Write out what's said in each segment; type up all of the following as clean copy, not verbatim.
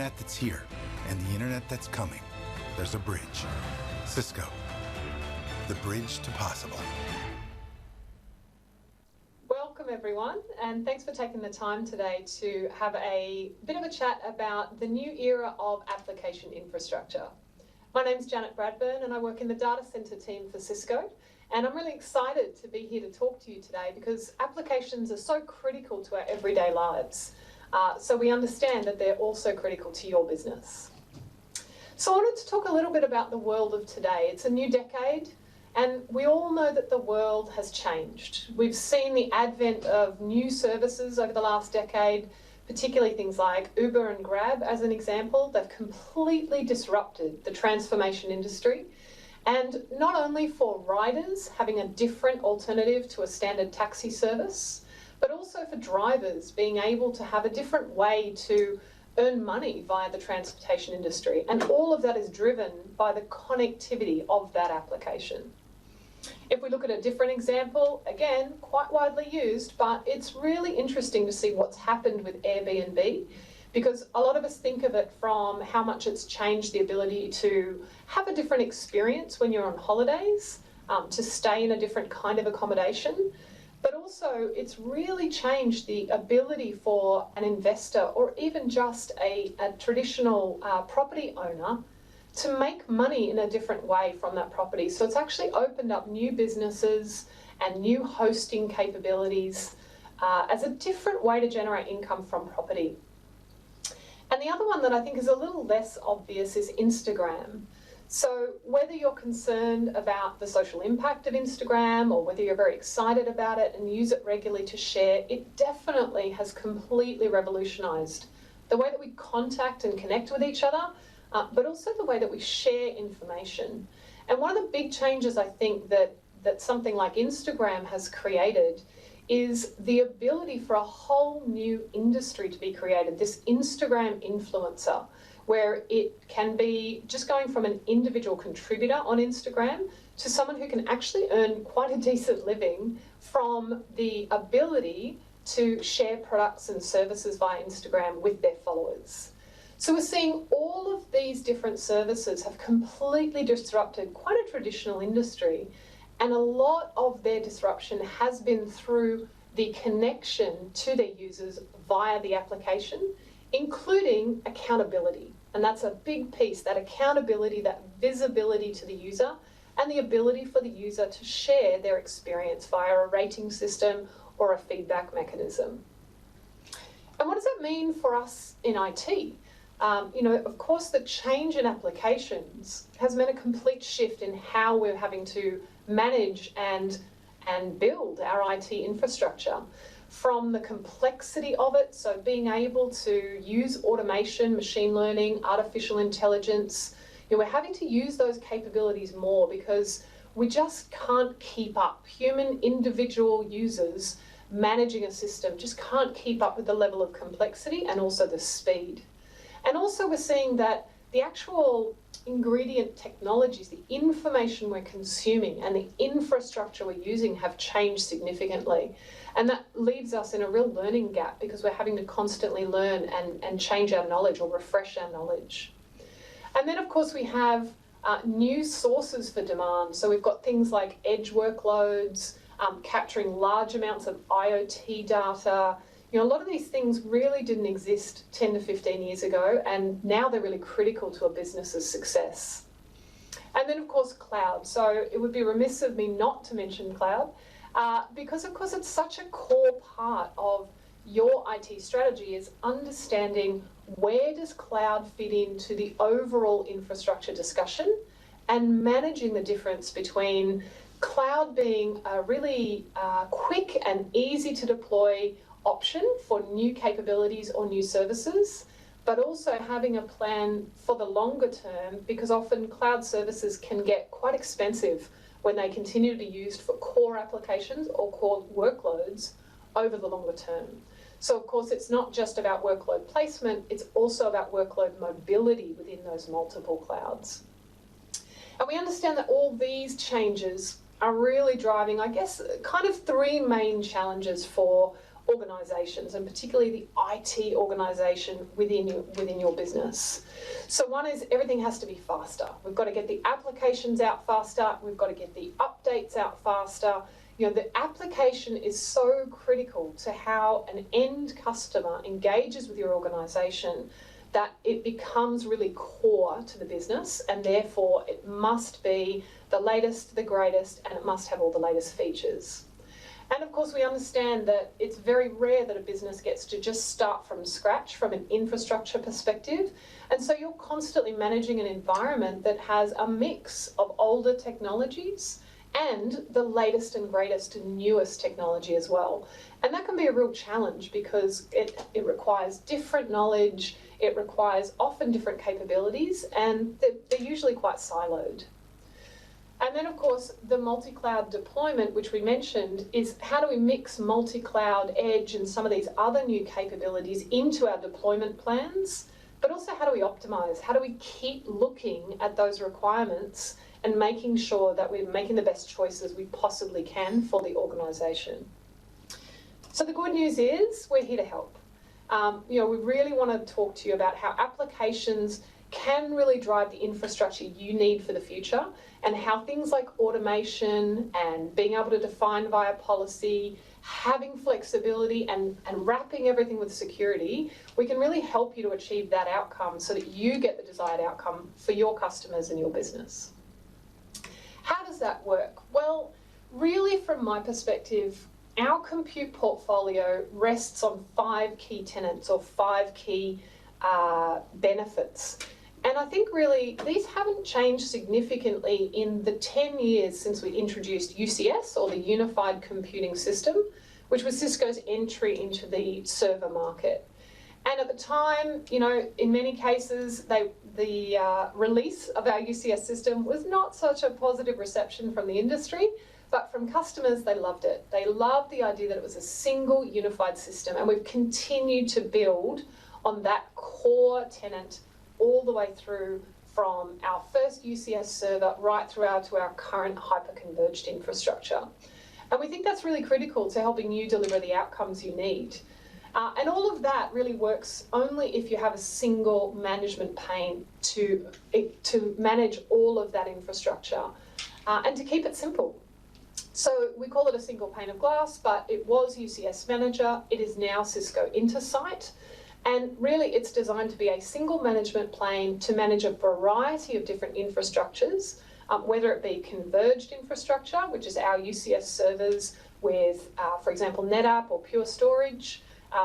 internet that's here and the internet that's coming, there's a bridge. Cisco, the bridge to possible. Welcome everyone, and thanks for taking the time today to have a bit of a chat about the new era of application infrastructure. My name's Janet Bradburn and I work in the data center team for Cisco, and I'm really excited to be here to talk to you today because applications are so critical to our everyday lives. So we understand that they're also critical to your business. So I wanted to talk a little bit about the world of today. It's a new decade, and we all know that the world has changed. We've seen the advent of new services over the last decade, particularly things like Uber and Grab as an example. They've completely disrupted the transformation industry. And not only for riders having a different alternative to a standard taxi service, but also for drivers being able to have a different way to earn money via the transportation industry. And all of that is driven by the connectivity of that application. If we look at a different example, again, quite widely used, but it's really interesting to see what's happened with Airbnb, because a lot of us think of it from how much it's changed the ability to have a different experience when you're on holidays, to stay in a different kind of accommodation. But also, it's really changed the ability for an investor or even just a traditional property owner to make money in a different way from that property. So it's actually opened up new businesses and new hosting capabilities as a different way to generate income from property. And the other one that I think is a little less obvious is Instagram. So whether you're concerned about the social impact of Instagram or whether you're very excited about it and use it regularly to share, it definitely has completely revolutionized the way that we contact and connect with each other, but also the way that we share information. And one of the big changes I think that something like Instagram has created is the ability for a whole new industry to be created, this Instagram influencer, where it can be just going from an individual contributor on Instagram to someone who can actually earn quite a decent living from the ability to share products and services via Instagram with their followers. So we're seeing all of these different services have completely disrupted quite a traditional industry, and a lot of their disruption has been through the connection to their users via the application, including accountability. And that's a big piece, that accountability, that visibility to the user, and the ability for the user to share their experience via a rating system or a feedback mechanism. And what does that mean for us in IT? Of course, the change in applications has meant a complete shift in how we're having to manage and build our IT infrastructure. From the complexity of it, so being able to use automation, machine learning, artificial intelligence, we're having to use those capabilities more because we just can't keep up. Human individual users managing a system just can't keep up with the level of complexity and also the speed. And also we're seeing that the actual ingredient technologies, the information we're consuming and the infrastructure we're using have changed significantly. And that leaves us in a real learning gap because we're having to constantly learn and change our knowledge or refresh our knowledge. And then of course we have new sources for demand. So we've got things like edge workloads, capturing large amounts of IoT data. A lot of these things really didn't exist 10 to 15 years ago, and now they're really critical to a business's success. And then, of course, cloud. So it would be remiss of me not to mention cloud, because, of course, it's such a core part of your IT strategy is understanding where does cloud fit into the overall infrastructure discussion and managing the difference between cloud being a really quick and easy to deploy option for new capabilities or new services, but also having a plan for the longer term, because often cloud services can get quite expensive when they continue to be used for core applications or core workloads over the longer term. So of course it's not just about workload placement, it's also about workload mobility within those multiple clouds. And we understand that all these changes are really driving, I guess, kind of three main challenges for organisations, and particularly the IT organisation within your business. So one is everything has to be faster. We've got to get the applications out faster. We've got to get the updates out faster. You know, the application is so critical to how an end customer engages with your organisation that it becomes really core to the business, and therefore it must be the latest, the greatest, and it must have all the latest features. And of course, we understand that it's very rare that a business gets to just start from scratch from an infrastructure perspective. And so you're constantly managing an environment that has a mix of older technologies and the latest and greatest and newest technology as well. And that can be a real challenge because it requires different knowledge, it requires often different capabilities, and they're usually quite siloed. And then, of course, the multi-cloud deployment, which we mentioned, is how do we mix multi-cloud, edge, and some of these other new capabilities into our deployment plans, but also how do we optimize? How do we keep looking at those requirements and making sure that we're making the best choices we possibly can for the organisation? So the good news is we're here to help. We really want to talk to you about how applications can really drive the infrastructure you need for the future, and how things like automation and being able to define via policy, having flexibility and wrapping everything with security, we can really help you to achieve that outcome so that you get the desired outcome for your customers and your business. How does that work? Well, really from my perspective, our compute portfolio rests on 5 key tenets or 5 key benefits. And I think really these haven't changed significantly in the 10 years since we introduced UCS, or the Unified Computing System, which was Cisco's entry into the server market. And at the time, in many cases, the release of our UCS system was not such a positive reception from the industry, but from customers, they loved it. They loved the idea that it was a single unified system, and we've continued to build on that core tenet all the way through from our first UCS server right throughout to our current hyperconverged infrastructure. And we think that's really critical to helping you deliver the outcomes you need. And all of that really works only if you have a single management pane to manage all of that infrastructure and to keep it simple. So we call it a single pane of glass, but it was UCS Manager. It is now Cisco Intersite. And really, it's designed to be a single management plane to manage a variety of different infrastructures, whether it be converged infrastructure, which is our UCS servers with, for example, NetApp or Pure Storage,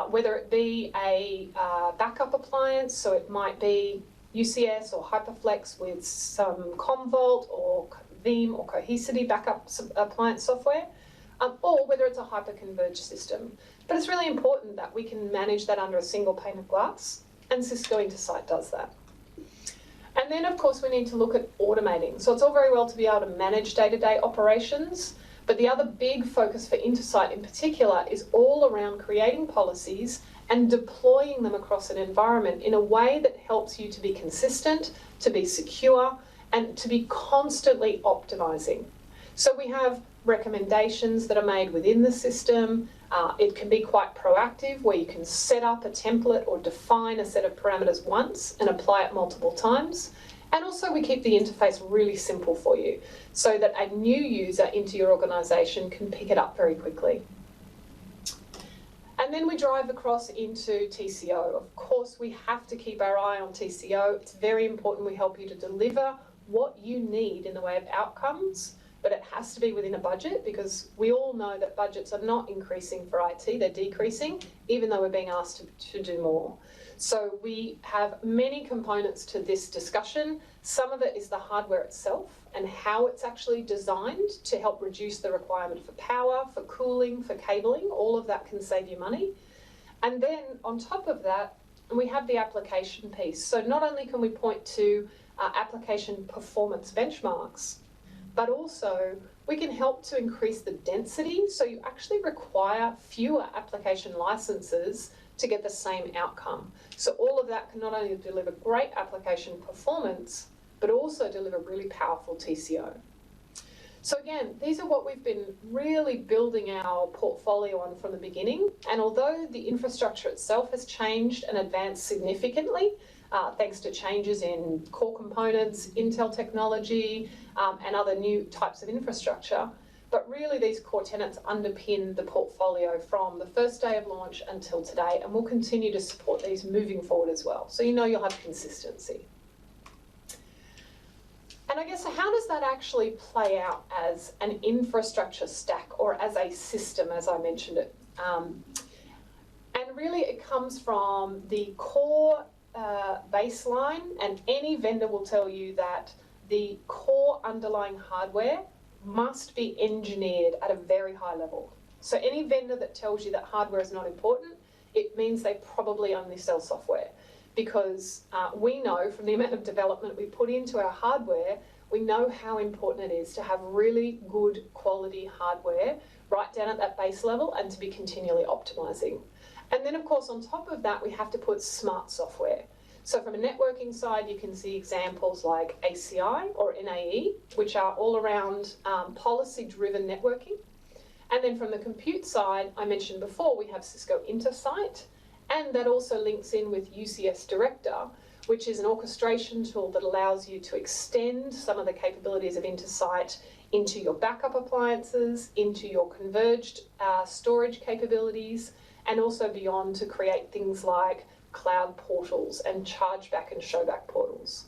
whether it be a backup appliance, so it might be UCS or HyperFlex with some Commvault or Veeam or Cohesity backup appliance software, or whether it's a hyperconverged system. But it's really important that we can manage that under a single pane of glass, and Cisco Intersite does that. And then, of course, we need to look at automating. So it's all very well to be able to manage day-to-day operations, but the other big focus for Intersite in particular is all around creating policies and deploying them across an environment in a way that helps you to be consistent, to be secure, and to be constantly optimizing. So we have recommendations that are made within the system. It can be quite proactive, where you can set up a template or define a set of parameters once and apply it multiple times. And also we keep the interface really simple for you so that a new user into your organisation can pick it up very quickly. And then we drive across into TCO. Of course, we have to keep our eye on TCO. It's very important we help you to deliver what you need in the way of outcomes, but it has to be within a budget, because we all know that budgets are not increasing for IT, they're decreasing, even though we're being asked to do more. So we have many components to this discussion. Some of it is the hardware itself and how it's actually designed to help reduce the requirement for power, for cooling, for cabling. All of that can save you money. And then on top of that, we have the application piece. So not only can we point to application performance benchmarks, but also we can help to increase the density, so you actually require fewer application licenses to get the same outcome. So all of that can not only deliver great application performance, but also deliver really powerful TCO. So again, these are what we've been really building our portfolio on from the beginning. And although the infrastructure itself has changed and advanced significantly, thanks to changes in core components, Intel technology, and other new types of infrastructure, but really these core tenets underpin the portfolio from the first day of launch until today, and we'll continue to support these moving forward as well. So you know you'll have consistency. And I guess, how does that actually play out as an infrastructure stack or as a system, as I mentioned it? And really it comes from the core baseline, and any vendor will tell you that the core underlying hardware must be engineered at a very high level. So any vendor that tells you that hardware is not important, it means they probably only sell software, because we know from the amount of development we put into our hardware, we know how important it is to have really good quality hardware right down at that base level and to be continually optimizing. And then of course on top of that we have to put smart software. So from a networking side, you can see examples like ACI or NAE, which are all around policy-driven networking. And then from the compute side, I mentioned before, we have Cisco Intersite, and that also links in with UCS Director, which is an orchestration tool that allows you to extend some of the capabilities of Intersite into your backup appliances, into your converged storage capabilities, and also beyond to create things like cloud portals and chargeback and showback portals.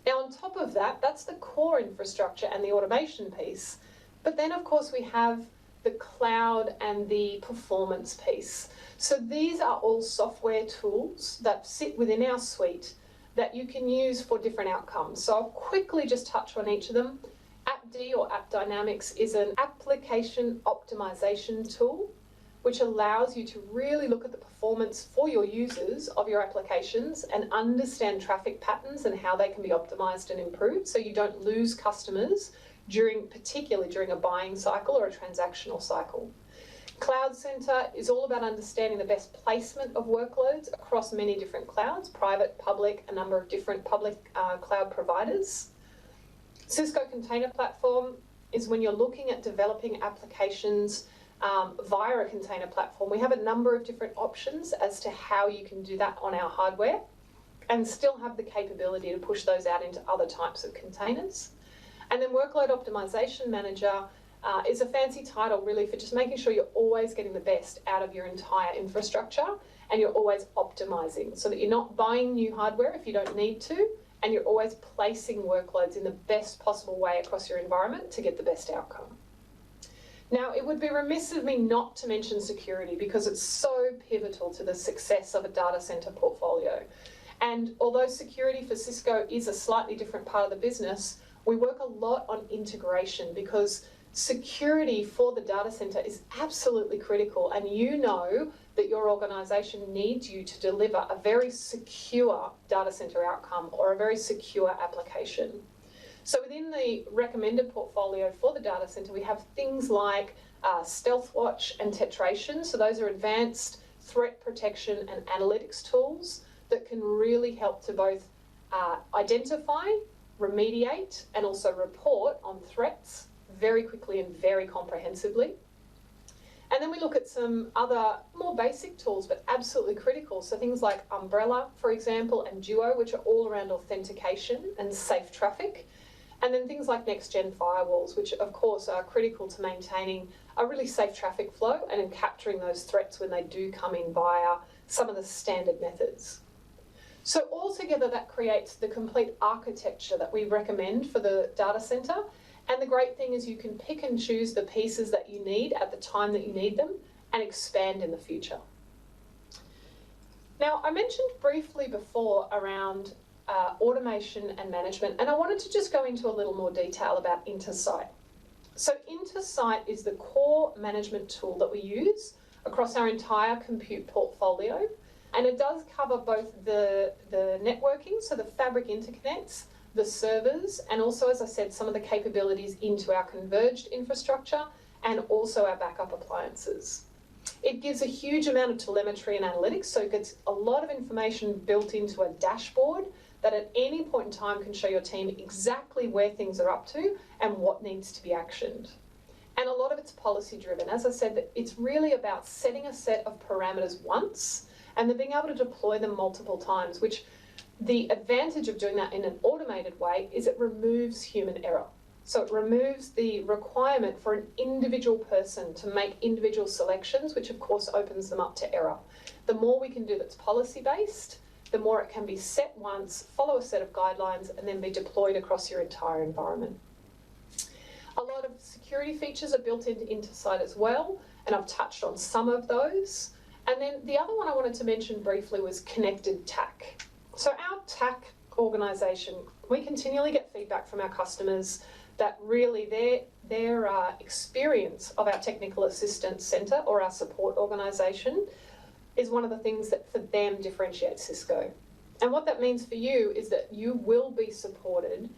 Now on top of that, that's the core infrastructure and the automation piece. But then of course we have the cloud and the performance piece. So these are all software tools that sit within our suite that you can use for different outcomes. So I'll quickly just touch on each of them. AppD or App Dynamics is an application optimization tool which allows you to really look at the performance for your users of your applications and understand traffic patterns and how they can be optimized and improved so you don't lose customers particularly during a buying cycle or a transactional cycle. Cloud Center is all about understanding the best placement of workloads across many different clouds, private, public, a number of different public cloud providers. Cisco Container Platform is when you're looking at developing applications via a container platform. We have a number of different options as to how you can do that on our hardware and still have the capability to push those out into other types of containers. And then Workload Optimization Manager is a fancy title really for just making sure you're always getting the best out of your entire infrastructure and you're always optimizing so that you're not buying new hardware if you don't need to, and you're always placing workloads in the best possible way across your environment to get the best outcome. Now, it would be remiss of me not to mention security because it's so pivotal to the success of a data center portfolio. And although security for Cisco is a slightly different part of the business, we work a lot on integration because security for the data center is absolutely critical, and you know that your organization needs you to deliver a very secure data center outcome or a very secure application. So within the recommended portfolio for the data center, we have things like StealthWatch and Tetration. So those are advanced threat protection and analytics tools that can really help to both identify, remediate, and also report on threats very quickly and very comprehensively. And then we look at some other more basic tools, but absolutely critical. So things like Umbrella, for example, and Duo, which are all around authentication and safe traffic. And then things like next-gen firewalls, which of course are critical to maintaining a really safe traffic flow and in capturing those threats when they do come in via some of the standard methods. So altogether that creates the complete architecture that we recommend for the data center. And the great thing is you can pick and choose the pieces that you need at the time that you need them and expand in the future. Now, I mentioned briefly before around automation and management, and I wanted to just go into a little more detail about Intersite. So Intersite is the core management tool that we use across our entire compute portfolio, and it does cover both the networking, so the fabric interconnects, the servers, and also, as I said, some of the capabilities into our converged infrastructure and also our backup appliances. It gives a huge amount of telemetry and analytics, so it gets a lot of information built into a dashboard that at any point in time can show your team exactly where things are up to and what needs to be actioned. And a lot of it's policy driven. As I said, it's really about setting a set of parameters once and then being able to deploy them multiple times, which the advantage of doing that in an automated way is it removes human error. So it removes the requirement for an individual person to make individual selections, which of course opens them up to error. The more we can do that's policy-based, the more it can be set once, follow a set of guidelines, and then be deployed across your entire environment. A lot of security features are built into Intersite as well, and I've touched on some of those. And then the other one I wanted to mention briefly was connected TAC. So our TAC organisation, we continually get feedback from our customers that really their experience of our Technical Assistance Centre or our support organisation is one of the things that for them differentiates Cisco. And what that means for you is that you will be supported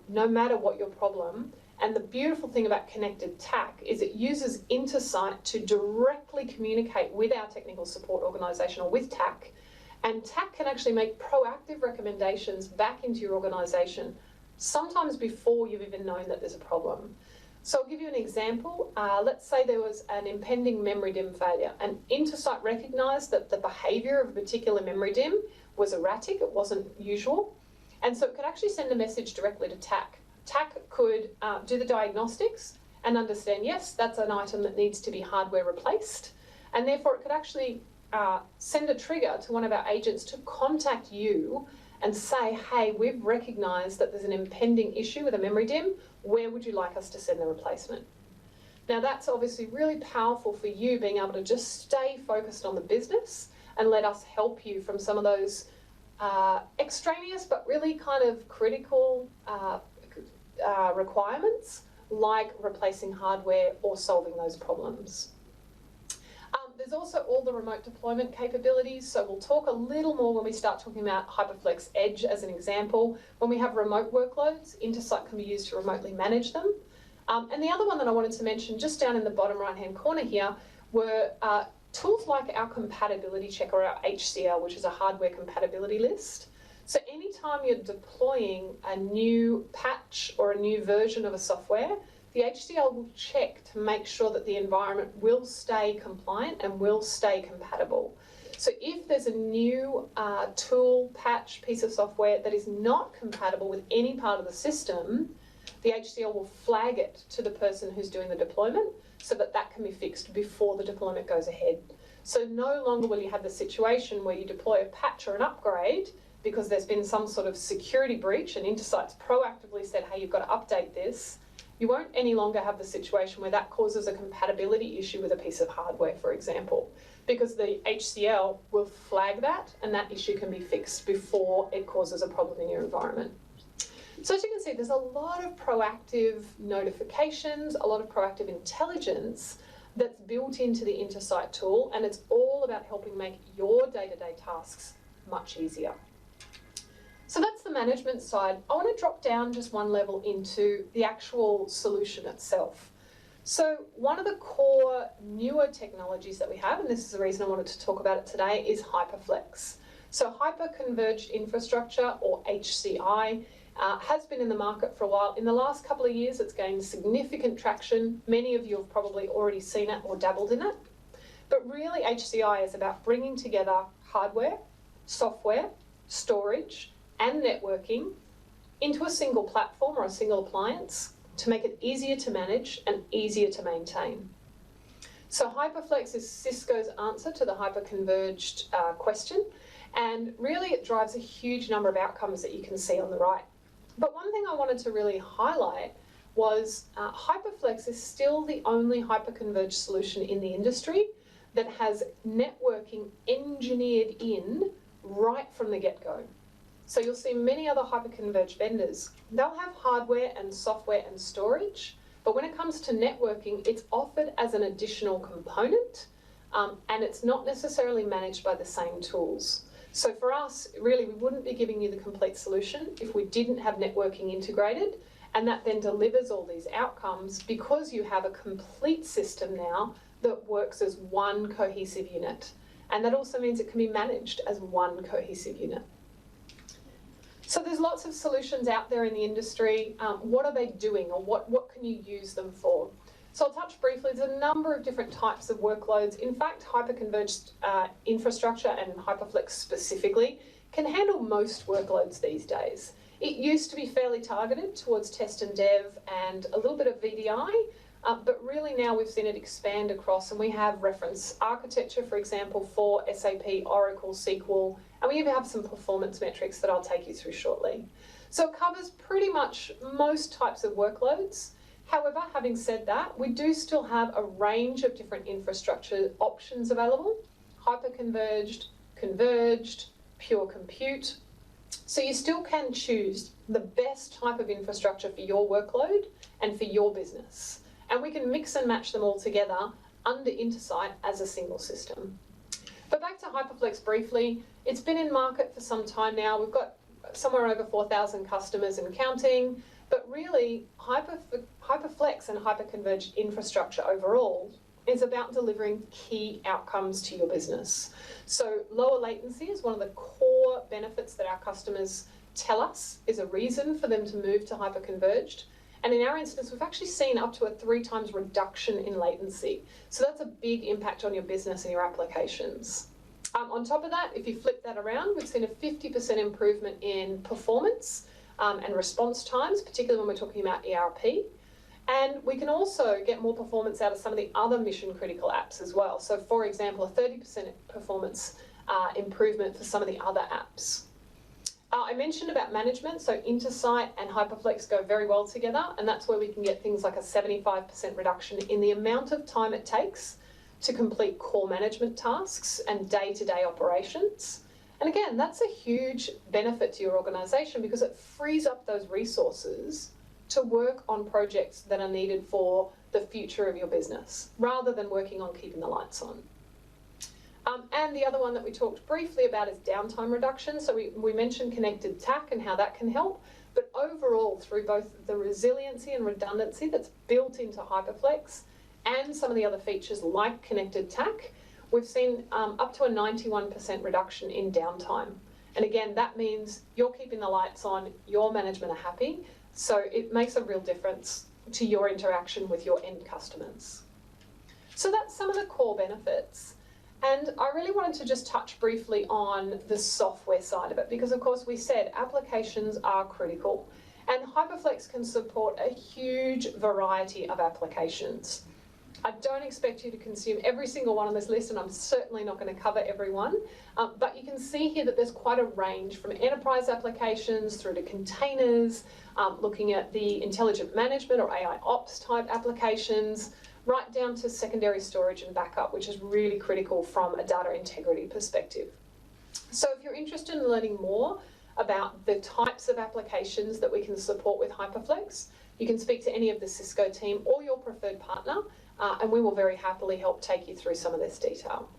no matter what your problem. And the beautiful thing about connected TAC is it uses Intersite to directly communicate with our technical support organisation or with TAC. And TAC can actually make proactive recommendations back into your organisation, sometimes before you've even known that there's a problem. So I'll give you an example. Let's say there was an impending memory DIMM failure, and Intersite recognised that the behaviour of a particular memory DIMM was erratic, it wasn't usual, and so it could actually send a message directly to TAC. TAC could do the diagnostics and understand, yes, that's an item that needs to be hardware replaced, and therefore it could actually send a trigger to one of our agents to contact you and say, hey, we've recognised that there's an impending issue with a memory DIMM, where would you like us to send the replacement? Now that's obviously really powerful for you being able to just stay focused on the business and let us help you from some of those extraneous but really kind of critical requirements like replacing hardware or solving those problems. There's also all the remote deployment capabilities, so we'll talk a little more when we start talking about HyperFlex Edge as an example. When we have remote workloads, Intersite can be used to remotely manage them. And the other one that I wanted to mention just down in the bottom right-hand corner here were tools like our compatibility check or our HCL, which is a hardware compatibility list. So anytime you're deploying a new patch or a new version of a software, the HCL will check to make sure that the environment will stay compliant and will stay compatible. So if there's a new tool, patch, piece of software that is not compatible with any part of the system, the HCL will flag it to the person who's doing the deployment so that that can be fixed before the deployment goes ahead. So no longer will you have the situation where you deploy a patch or an upgrade because there's been some sort of security breach and Intersite's proactively said, hey, you've got to update this. You won't any longer have the situation where that causes a compatibility issue with a piece of hardware, for example, because the HCL will flag that and that issue can be fixed before it causes a problem in your environment. So as you can see, there's a lot of proactive notifications, a lot of proactive intelligence that's built into the Intersite tool, and it's all about helping make your day-to-day tasks much easier. So that's the management side. I want to drop down just one level into the actual solution itself. So one of the core newer technologies that we have, and this is the reason I wanted to talk about it today, is HyperFlex. So hyperconverged infrastructure, or HCI, has been in the market for a while. In the last couple of years, it's gained significant traction. Many of you have probably already seen it or dabbled in it. But really, HCI is about bringing together hardware, software, storage, and networking into a single platform or a single appliance to make it easier to manage and easier to maintain. So HyperFlex is Cisco's answer to the hyperconverged question, and really it drives a huge number of outcomes that you can see on the right. But one thing I wanted to really highlight was HyperFlex is still the only hyperconverged solution in the industry that has networking engineered in right from the get-go. So you'll see many other hyperconverged vendors, they'll have hardware and software and storage, but when it comes to networking, it's offered as an additional component, and it's not necessarily managed by the same tools. So for us, really, we wouldn't be giving you the complete solution if we didn't have networking integrated, and that then delivers all these outcomes because you have a complete system now that works as one cohesive unit. And that also means it can be managed as one cohesive unit. So there's lots of solutions out there in the industry. What are they doing, or what can you use them for? So I'll touch briefly. There's a number of different types of workloads. In fact, hyperconverged infrastructure and HyperFlex specifically can handle most workloads these days. It used to be fairly targeted towards test and dev and a little bit of VDI, but really now we've seen it expand across, and we have reference architecture, for example, for SAP, Oracle, SQL, and we even have some performance metrics that I'll take you through shortly. So it covers pretty much most types of workloads. However, having said that, we do still have a range of different infrastructure options available: hyperconverged, converged, pure compute. So you still can choose the best type of infrastructure for your workload and for your business. And we can mix and match them all together under Intersite as a single system. But back to HyperFlex briefly, it's been in market for some time now. We've got somewhere over 4,000 customers and counting, but really HyperFlex and hyperconverged infrastructure overall is about delivering key outcomes to your business. So lower latency is one of the core benefits that our customers tell us is a reason for them to move to hyperconverged. And in our instance, we've actually seen up to a 3 times reduction in latency. So that's a big impact on your business and your applications. On top of that, if you flip that around, we've seen a 50% improvement in performance and response times, particularly when we're talking about ERP. And we can also get more performance out of some of the other mission critical apps as well. So for example, a 30% performance improvement for some of the other apps. I mentioned about management, so Intersite and HyperFlex go very well together, and that's where we can get things like a 75% reduction in the amount of time it takes to complete core management tasks and day-to-day operations. And again, that's a huge benefit to your organisation because it frees up those resources to work on projects that are needed for the future of your business, rather than working on keeping the lights on. And the other one that we talked briefly about is downtime reduction. So we mentioned connected TAC and how that can help, but overall through both the resiliency and redundancy that's built into HyperFlex and some of the other features like connected TAC, we've seen up to a 91% reduction in downtime. And again, that means you're keeping the lights on, your management are happy, so it makes a real difference to your interaction with your end customers. So that's some of the core benefits. And I really wanted to just touch briefly on the software side of it, because of course we said applications are critical, and HyperFlex can support a huge variety of applications. I don't expect you to consume every single one on this list, and I'm certainly not going to cover every one, but you can see here that there's quite a range from enterprise applications through to containers, looking at the intelligent management or AI ops type applications, right down to secondary storage and backup, which is really critical from a data integrity perspective. So if you're interested in learning more about the types of applications that we can support with HyperFlex, you can speak to any of the Cisco team or your preferred partner, and we will very happily help take you through some of this detail.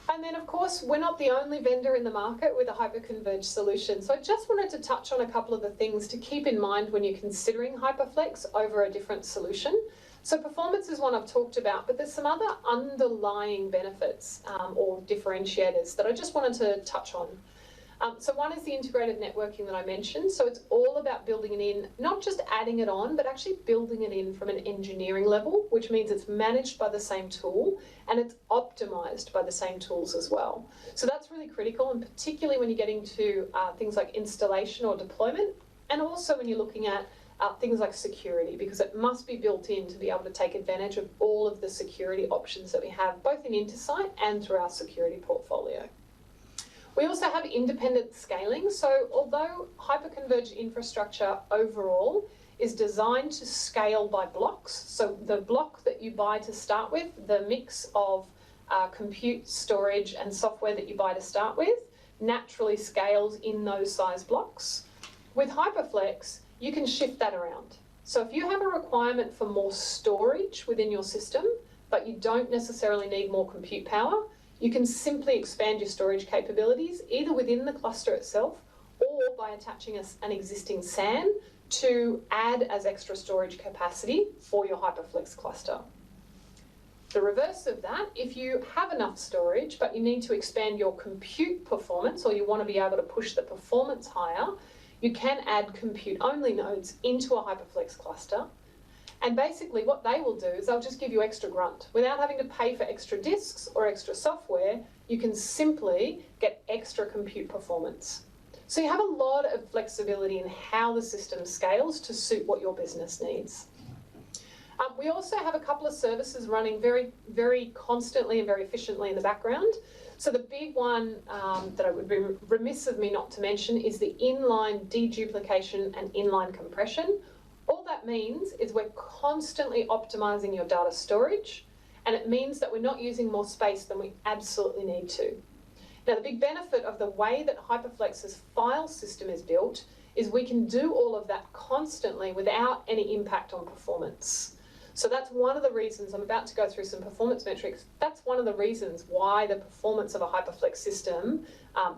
And then, of course, we're not the only vendor in the market with a hyperconverged solution. So I just wanted to touch on a couple of the things to keep in mind when you're considering HyperFlex over a different solution. So performance is one I've talked about, but there's some other underlying benefits or differentiators that I just wanted to touch on. So one is the integrated networking that I mentioned. So it's all about building it in, not just adding it on, but actually building it in from an engineering level, which means it's managed by the same tool and it's optimized by the same tools as well. So that's really critical, and particularly when you're getting to things like installation or deployment, and also when you're looking at things like security, because it must be built in to be able to take advantage of all of the security options that we have, both in Intersite and through our security portfolio. We also have independent scaling. So although hyperconverged infrastructure overall is designed to scale by blocks, so the block that you buy to start with, the mix of compute, storage and software that you buy to start with, naturally scales in those size blocks. With HyperFlex, you can shift that around. So if you have a requirement for more storage within your system, but you don't necessarily need more compute power, you can simply expand your storage capabilities either within the cluster itself or by attaching an existing SAN to add as extra storage capacity for your HyperFlex cluster. The reverse of that, if you have enough storage but you need to expand your compute performance, or you want to be able to push the performance higher, you can add compute-only nodes into a HyperFlex cluster. And basically what they will do is they'll just give you extra grunt. Without having to pay for extra disks or extra software, you can simply get extra compute performance. So you have a lot of flexibility in how the system scales to suit what your business needs. We also have a couple of services running very, very constantly and very efficiently in the background. So the big one that I would be remiss of me not to mention is the inline deduplication and inline compression. All that means is we're constantly optimizing your data storage, and it means that we're not using more space than we absolutely need to. Now, the big benefit of the way that HyperFlex's file system is built is we can do all of that constantly without any impact on performance. So that's one of the reasons, I'm about to go through some performance metrics, that's one of the reasons why the performance of a HyperFlex system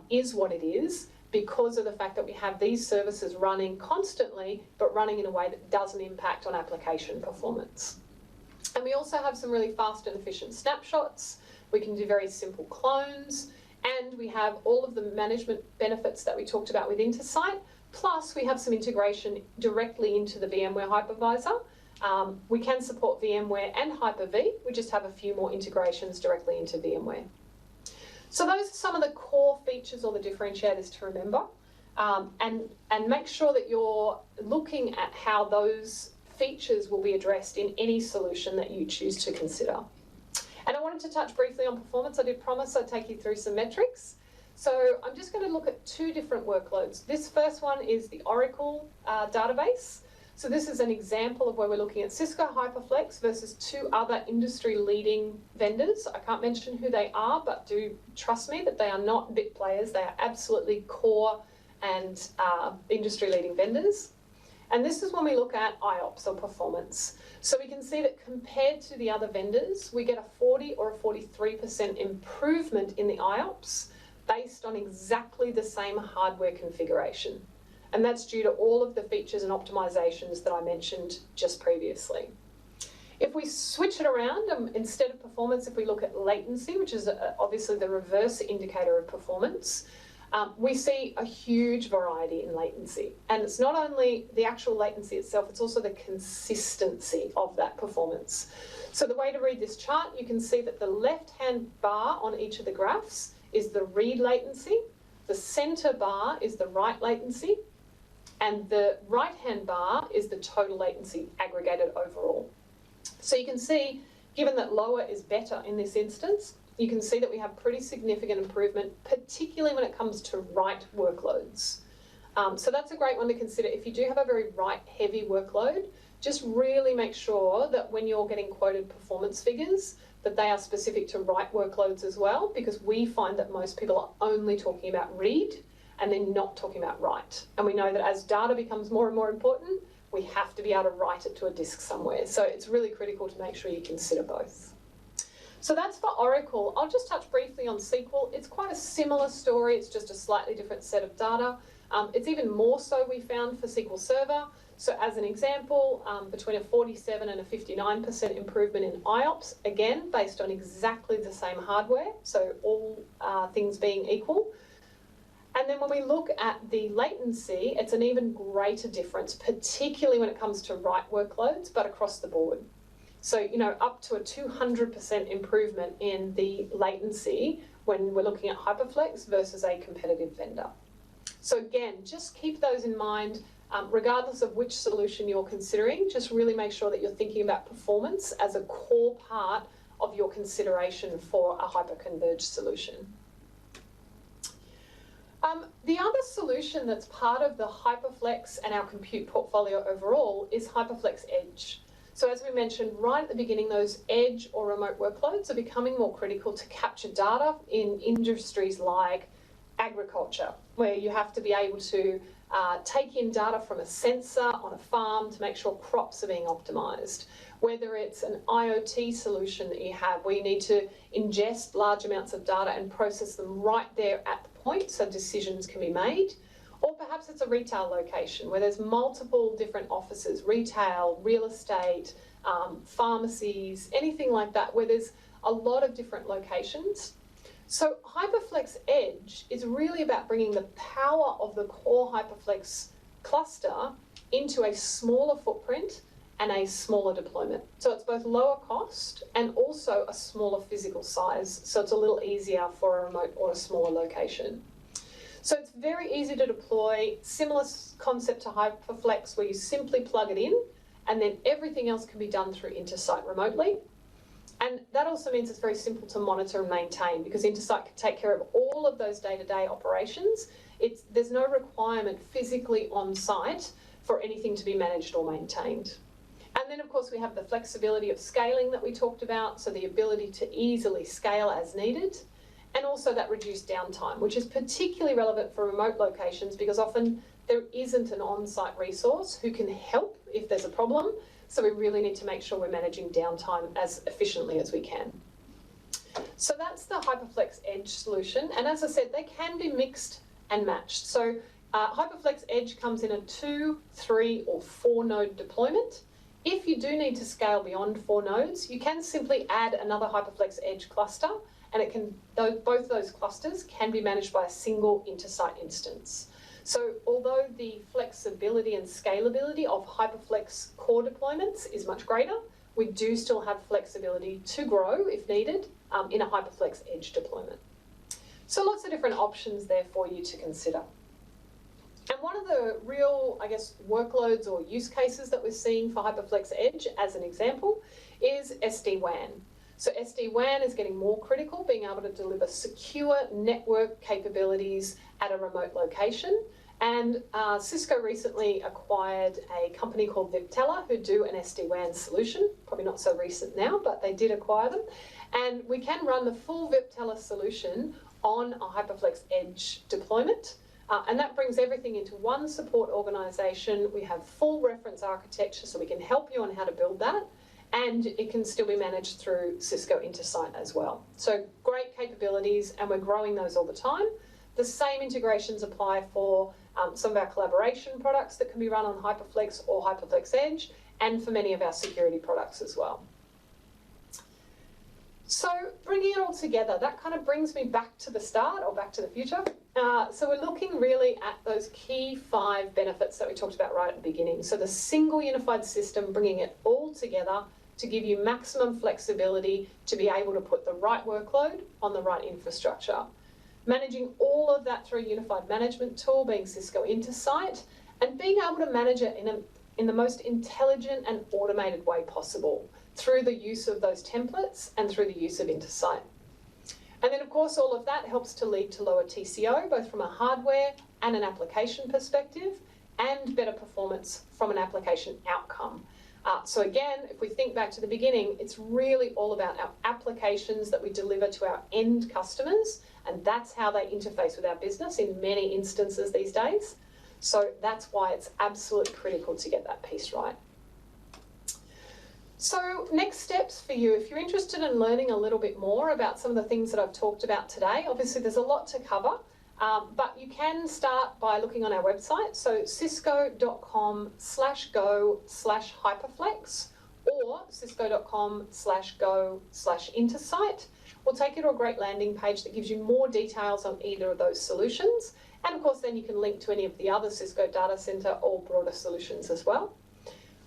is what it is, because of the fact that we have these services running constantly, but running in a way that doesn't impact on application performance. And we also have some really fast and efficient snapshots. We can do very simple clones, and we have all of the management benefits that we talked about with Intersite, plus we have some integration directly into the VMware hypervisor. We can support VMware and Hyper-V. We just have a few more integrations directly into VMware. So those are some of the core features or the differentiators to remember, and make sure that you're looking at how those features will be addressed in any solution that you choose to consider. And I wanted to touch briefly on performance. I did promise I'd take you through some metrics. So I'm just going to look at two different workloads. This first one is the Oracle database. So this is an example of where we're looking at Cisco HyperFlex versus two other industry-leading vendors. I can't mention who they are, but do trust me that they are not bit players. They are absolutely core and industry-leading vendors. And this is when we look at IOPS, or performance. So we can see that compared to the other vendors, we get a 40 or a 43% improvement in the IOPS based on exactly the same hardware configuration. And that's due to all of the features and optimizations that I mentioned just previously. If we switch it around, instead of performance, if we look at latency, which is obviously the reverse indicator of performance, we see a huge variety in latency. And it's not only the actual latency itself, it's also the consistency of that performance. So the way to read this chart, you can see that the left-hand bar on each of the graphs is the read latency, the center bar is the write latency, and the right-hand bar is the total latency aggregated overall. So you can see, given that lower is better in this instance, you can see that we have pretty significant improvement, particularly when it comes to write workloads. So that's a great one to consider. If you do have a very write-heavy workload, just really make sure that when you're getting quoted performance figures, that they are specific to write workloads as well, because we find that most people are only talking about read and they're not talking about write. And we know that as data becomes more and more important, we have to be able to write it to a disk somewhere. So it's really critical to make sure you consider both. So that's for Oracle. I'll just touch briefly on SQL. It's quite a similar story. It's just a slightly different set of data. It's even more so, we found, for SQL Server. So as an example, between a 47 and a 59% improvement in IOPS, again, based on exactly the same hardware, so all things being equal. And then when we look at the latency, it's an even greater difference, particularly when it comes to write workloads, but across the board. So, you know, up to a 200% improvement in the latency when we're looking at HyperFlex versus a competitive vendor. So again, just keep those in mind, regardless of which solution you're considering. Just really make sure that you're thinking about performance as a core part of your consideration for a hyperconverged solution. The other solution that's part of the HyperFlex and our compute portfolio overall is HyperFlex Edge. So as we mentioned right at the beginning, those edge or remote workloads are becoming more critical to capture data in industries like agriculture, where you have to be able to take in data from a sensor on a farm to make sure crops are being optimized. Whether it's an IoT solution that you have where you need to ingest large amounts of data and process them right there at the point so decisions can be made, Or perhaps it's a retail location where there's multiple different offices, retail, real estate, pharmacies, anything like that, where there's a lot of different locations. So HyperFlex Edge is really about bringing the power of the core HyperFlex cluster into a smaller footprint and a smaller deployment. So it's both lower cost and also a smaller physical size, so it's a little easier for a remote or a smaller location. So it's very easy to deploy, similar concept to HyperFlex where you simply plug it in and then everything else can be done through Intersite remotely. And that also means it's very simple to monitor and maintain because Intersite can take care of all of those day-to-day operations. There's no requirement physically on site for anything to be managed or maintained. And then, of course, we have the flexibility of scaling that we talked about, so the ability to easily scale as needed, and also that reduced downtime, which is particularly relevant for remote locations because often there isn't an on-site resource who can help if there's a problem, so we really need to make sure we're managing downtime as efficiently as we can. So that's the HyperFlex Edge solution, and as I said, they can be mixed and matched. So HyperFlex Edge comes in a 2, 3, or 4 node deployment. If you do need to scale beyond 4 nodes, you can simply add another HyperFlex Edge cluster, and it can both those clusters can be managed by a single Intersite instance. So although the flexibility and scalability of HyperFlex core deployments is much greater, we do still have flexibility to grow if needed in a HyperFlex Edge deployment. So lots of different options there for you to consider. And one of the real, I guess, workloads or use cases that we're seeing for HyperFlex Edge, as an example, is SD-WAN. So SD-WAN is getting more critical, being able to deliver secure network capabilities at a remote location. And Cisco recently acquired a company called Viptela who do an SD-WAN solution, probably not so recent now, but they did acquire them. And we can run the full Viptela solution on a HyperFlex Edge deployment. And that brings everything into one support organisation. We have full reference architecture, so we can help you on how to build that. And it can still be managed through Cisco Intersite as well. So great capabilities, and we're growing those all the time. The same integrations apply for some of our collaboration products that can be run on HyperFlex or HyperFlex Edge, and for many of our security products as well. So bringing it all together, that kind of brings me back to the start or back to the future. So we're looking really at those key 5 benefits that we talked about right at the beginning. So the single unified system, bringing it all together to give you maximum flexibility to be able to put the right workload on the right infrastructure. Managing all of that through a unified management tool, being Cisco Intersite, and being able to manage it in the most intelligent and automated way possible through the use of those templates and through the use of Intersite. And then, of course, all of that helps to lead to lower TCO, both from a hardware and an application perspective, and better performance from an application outcome. So again, if we think back to the beginning, it's really all about our applications that we deliver to our end customers, and that's how they interface with our business in many instances these days. So that's why it's absolutely critical to get that piece right. So next steps for you, if you're interested in learning a little bit more about some of the things that I've talked about today, obviously there's a lot to cover, but you can start by looking on our website, so cisco.com/go/hyperflex or cisco.com/go/intersite. We'll take you to a great landing page that gives you more details on either of those solutions. And of course, then you can link to any of the other Cisco data center or broader solutions as well.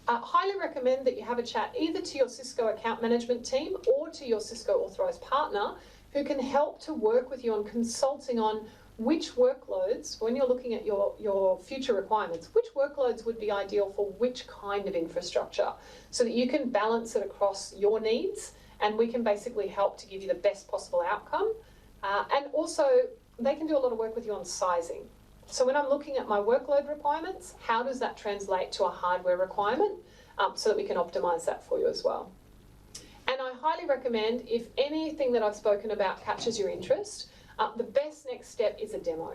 Highly recommend that you have a chat either to your Cisco account management team or to your Cisco authorized partner who can help to work with you on consulting on which workloads, when you're looking at your future requirements, which workloads would be ideal for which kind of infrastructure so that you can balance it across your needs, and we can basically help to give you the best possible outcome. And also, they can do a lot of work with you on sizing. So when I'm looking at my workload requirements, how does that translate to a hardware requirement so that we can optimize that for you as well. And I highly recommend, if anything that I've spoken about catches your interest, the best next step is a demo.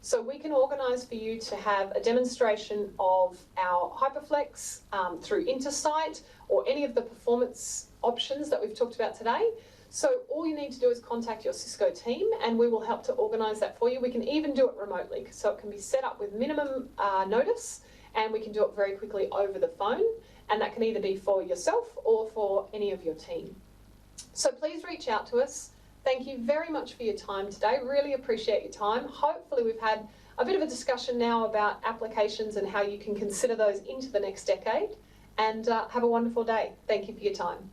So we can organise for you to have a demonstration of our HyperFlex through Intersite or any of the performance options that we've talked about today, So all you need to do is contact your Cisco team and we will help to organise that for you. We can even do it remotely, so it can be set up with minimum notice, and we can do it very quickly over the phone, and that can either be for yourself or for any of your team. So please reach out to us. Thank you very much for your time today. Really appreciate your time. Hopefully we've had a bit of a discussion now about applications and how you can consider those into the next decade, and have a wonderful day. Thank you for your time.